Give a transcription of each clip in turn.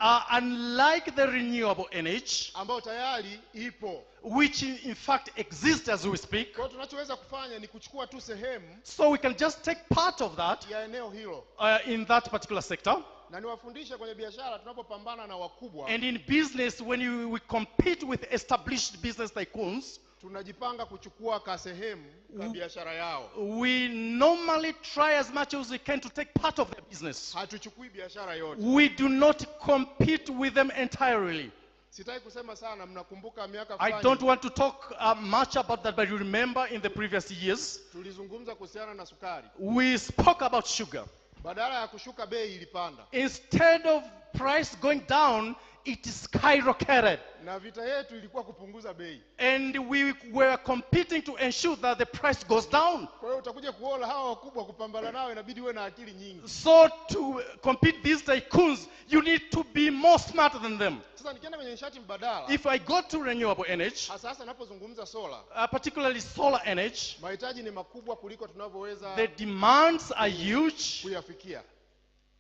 unlike the renewable energy, ambayo tayari ipo, which in fact exists as we speak. Kwa tunachoweza kufanya ni kuchukua tu sehemu, So we can just take part of that ya eneo hilo, in that particular sector. Na niwafundishe kwenye biashara tunapopambana na wakubwa. And in business, when we compete with established business tycoons, tunajipanga kuchukua ka sehemu ka biashara yao. We normally try as much as we can to take part of their business. Hatuchukui biashara yote. We do not compete with them entirely. Sitaki kusema sana, mnakumbuka miaka I fulani. don't want to talk much about that, but you remember in the previous years, tulizungumza kuhusiana na sukari. We spoke about sugar. Badala ya kushuka bei ilipanda. Instead of price going down, it skyrocketed. Na vita yetu ilikuwa kupunguza bei. And we were competing to ensure that the price goes down. Kwa hiyo utakuja kuona hawa wakubwa kupambana nao inabidi uwe na akili nyingi. So to compete these tycoons, you need to be more smarter than them. Sasa nikienda kwenye nishati mbadala, if I go to renewable energy, hasa ninapozungumza solar, particularly solar energy, mahitaji ni makubwa kuliko tunavyoweza. The demands are huge, kuyafikia,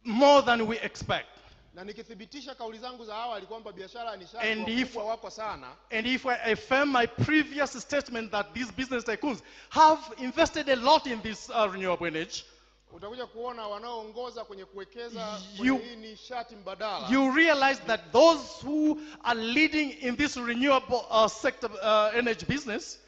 more than we expect. Na nikithibitisha kauli zangu za awali kwamba biashara ni nishati wako sana. And if I affirm my previous statement that these business tycoons have invested a lot in this renewable energy, utakuja kuona wanaoongoza kwenye kuwekeza kwenye hii nishati mbadala. You realize that those who are leading in this renewable sector energy business,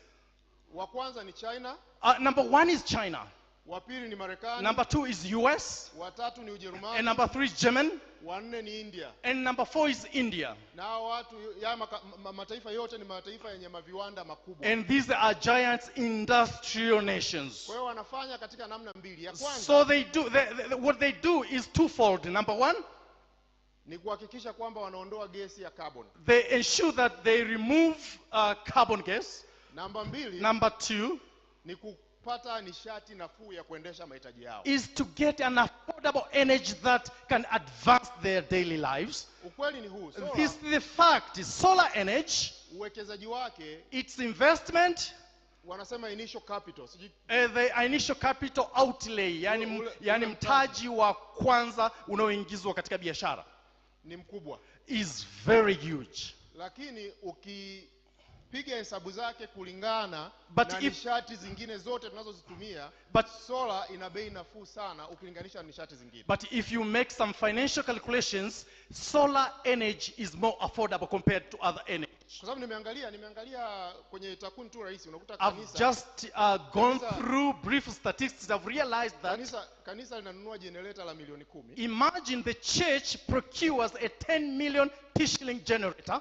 wa kwanza ni China. Number 1 is China. Wa pili ni Marekani. Number 2 is US. Wa tatu ni Ujerumani. And number 3 is German. Wa nne ni India. And number 4 is India. Na watu ya mataifa yote ni mataifa yenye maviwanda makubwa. And these are giant industrial nations. Kwa hiyo wanafanya katika namna mbili. Ya kwanza, so they do what they do is twofold. Number 1, ni kuhakikisha kwamba wanaondoa gesi ya carbon. They ensure that they remove carbon gas. Number 2, Number 2, ni kupata nishati nafuu ya kuendesha mahitaji yao. Is to get an affordable energy that can advance their daily lives. Ukweli ni huu. This is the fact. Solar energy, uwekezaji wake, its investment, wanasema initial capital. The initial capital outlay, yani mtaji wa kwanza unaoingizwa katika biashara, ni mkubwa, is very huge. Lakini ukipiga hesabu zake kulingana na nishati zingine zote tunazozitumia, solar ina bei nafuu sana ukilinganisha na nishati zingine. But if you make some financial calculations, solar energy is more affordable compared to other energy. Kwa sababu nimeangalia kwenye takwimu tu rahisi, unakuta kanisa, I've just gone through brief statistics. I've realized that kanisa linanunua generator la milioni 10. Imagine the church procures a 10 million shilling generator.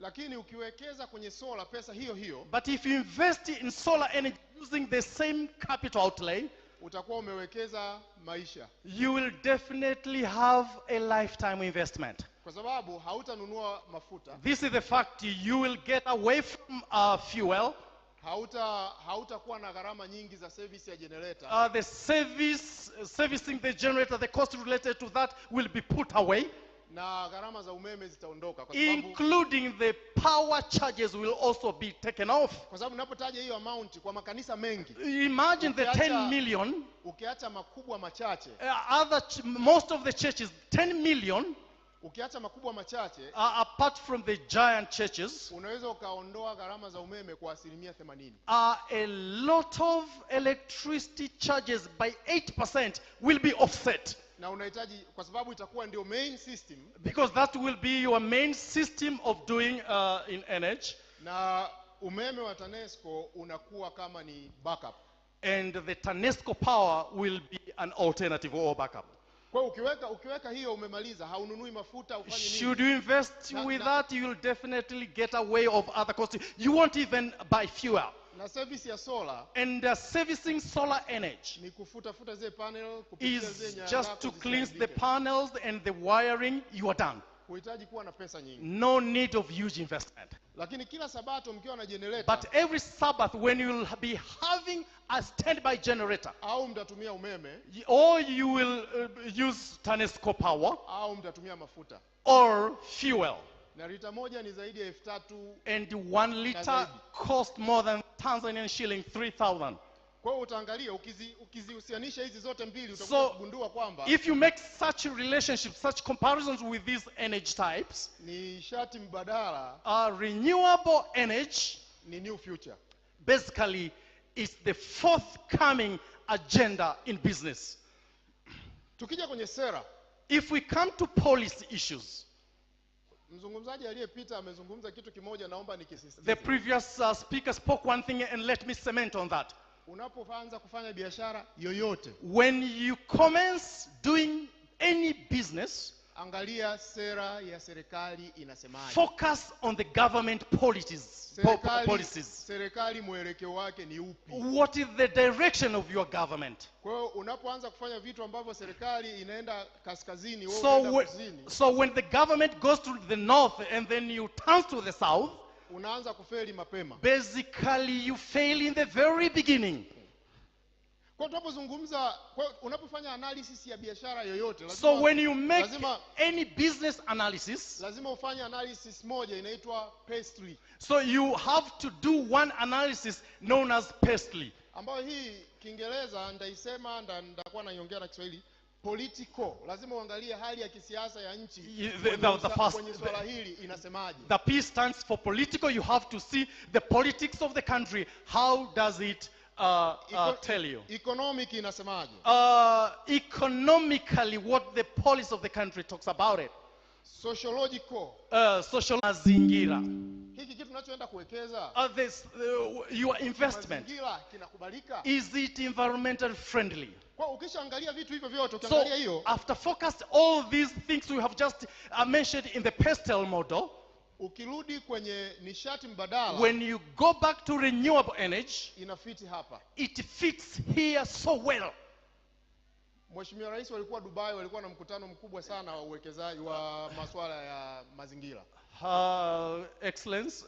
Lakini ukiwekeza kwenye solar pesa hiyo, but if you invest in solar energy using the same capital outlay, utakuwa umewekeza maisha. You will definitely have a lifetime investment. Kwa sababu hautanunua mafuta. This is the fact. You will get away from fuel. Hautakuwa na gharama nyingi za service ya generator. The servicing the generator, the cost related to that will be put away. Na gharama za umeme zitaondoka, kwa sababu including the power charges will also be taken off. Kwa sababu ninapotaja hiyo amount kwa makanisa mengi, imagine the 10 million, ukiacha makubwa machache, most of the churches 10 million, ukiacha makubwa machache, apart from the giant churches, unaweza ukaondoa gharama za umeme kwa 80%. A lot of electricity charges by 8% will be offset. Na unahitaji, kwa sababu itakuwa ndio main system, because that will be your main system of doing in energy. Na umeme wa TANESCO unakuwa kama ni backup, and the TANESCO power will be an alternative or backup. Kwa ukiweka hiyo umemaliza, haununui mafuta, ufanye nini? Should you invest with that, you will definitely get away of other costs. You won't even buy fuel. Na service ya solar, and servicing solar energy, ni kufuta zile panel, is just to cleanse the panels and the wiring. You are done. Huhitaji kuwa na pesa nyingi. No need of huge investment. Lakini kila sabato mkiwa na generator, but every Sabbath when you will be having a standby generator, au mtatumia umeme, or you will use TANESCO power, au mtatumia mafuta or fuel. Na lita moja ni zaidi ya 3,000, and 1 liter cost more than Tanzanian shilling 3,000. Kwa hiyo utaangalia ukizihusianisha hizi zote mbili utakuja So, kugundua kwamba if you make such relationships, such comparisons with these energy types, nishati mbadala renewable energy ni new future. basically is the forthcoming agenda in business. Tukija kwenye sera, if we come to policy issues, mzungumzaji aliyepita amezungumza kitu kimoja, naomba nikisisitize. The previous speaker spoke one thing and let me cement on that. Unapoanza kufanya biashara yoyote, when you commence doing any business, angalia sera ya serikali inasemaje. Focus on the government policies. Serikali mwelekeo wake ni upi? What is the direction of your government? Kwa hiyo unapoanza kufanya vitu ambavyo serikali inaenda kaskazini, wewe unaenda kusini. So when the government goes to the north and then you turn to the south, unaanza kufeli mapema. Basically you fail in the very beginning. Kwa tunapozungumza, unapofanya analysis ya biashara yoyote, lazima, so when you make any business analysis, lazima ufanye analysis moja inaitwa pastry. So you have to do one analysis known as pastry. Ambayo hii Kiingereza ndaisema ndakuwa naiongea na Kiswahili. Political, lazima uangalie hali ya kisiasa ya nchi. Kwenye swala hili inasemaje. The P stands for political. You have to see the politics of the country. How does it tell you? Economic inasemaje? Economically, what the policy of the country talks about it. Sociological. Social mazingira. Hiki kitu tunachoenda kuwekeza. Your investment. Mazingira kinakubalika? Is it environmental friendly? Kwa ukishaangalia vitu hivyo vyote, ukiangalia hiyo. After focus all these things we have just mentioned in the pastel model, ukirudi kwenye nishati mbadala, when you go back to renewable energy, inafiti hapa. It fits here so well. Mheshimiwa Rais walikuwa Dubai, walikuwa na mkutano mkubwa sana wa uwekezaji wa masuala ya mazingira. Excellence.